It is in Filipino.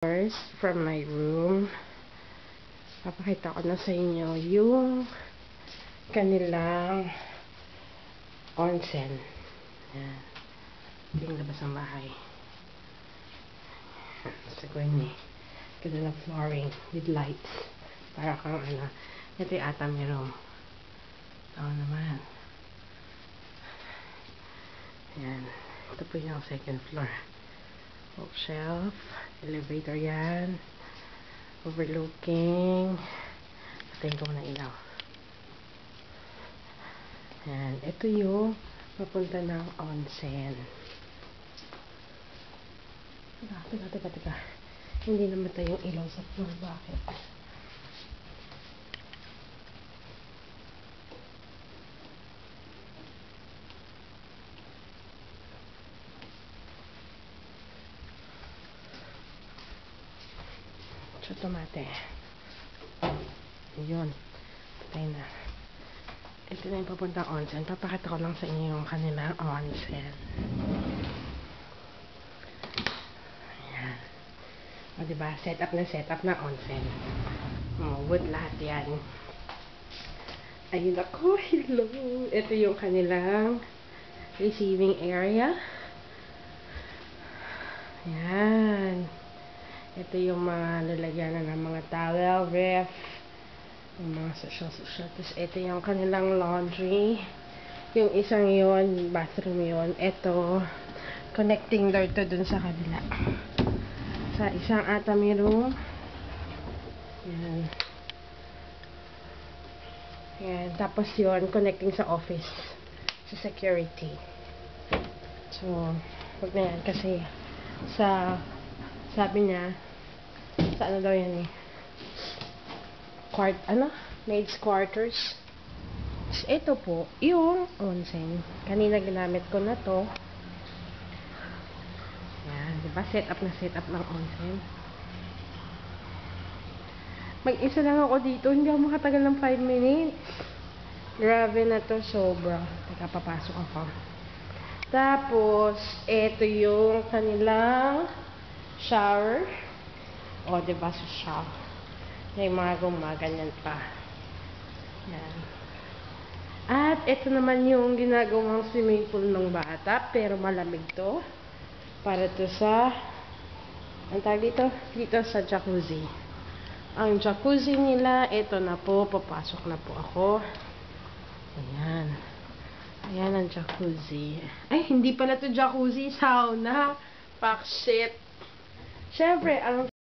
First, from my room, papakita ko na sa inyo yung kanilang onsen. Yan. Ito yung labas ng bahay. Sa kanya, kanilang flooring with lights. Para kang ano, ito yung atami room. Ito naman. Yan. Ito po yung second floor. Bookshelf, elevator yan, overlooking, patayin ko na ilaw. Yan, ito yung papunta ng onsen. Teka. Hindi namatay yung ilaw sa floor. Bakit? Tomate. Yun. Patay na. Ito na yung papuntang onsen. Papakita ko lang sa inyo yung kanilang onsen. Ayan. O diba? Setup na onsen. Wood lahat yan. Ayun ako. Hello. Ito yung kanilang receiving area. Ayan. Ito yung mga lalagyanan ng mga towel, ref, yung mga social. Tapos ito yung kanilang laundry. Yung isang yun, bathroom yun. Ito, connecting door to dun sa kabila. Sa isang atami room. Yan. Yan. Tapos yun, connecting sa office. Sa security. So, huwag na yan kasi sabi niya, sa ano daw yan eh? Maid's quarters. Ito po, yung onsen. Kanina ginamit ko na to. Yan, diba? Set up ng onsen. Mag-isa lang ako dito. Hindi ako makatagal ng 5 minutes. Grabe na to, sobra. Teka, papasok ako. Tapos, ito yung kanilang shower. O, diba sa shower? Yung mga gumaganyan pa. Yan. At, ito naman yung ginagawang swimming pool ng bata. Pero malamig to. Para to sa, ang tawag dito? Dito sa jacuzzi. Ang jacuzzi nila, ito na po. Papasok na po ako. Ayan. Ayan ang jacuzzi. Ay, hindi pala to jacuzzi. Sauna. Fuck shit. Siyempre, ang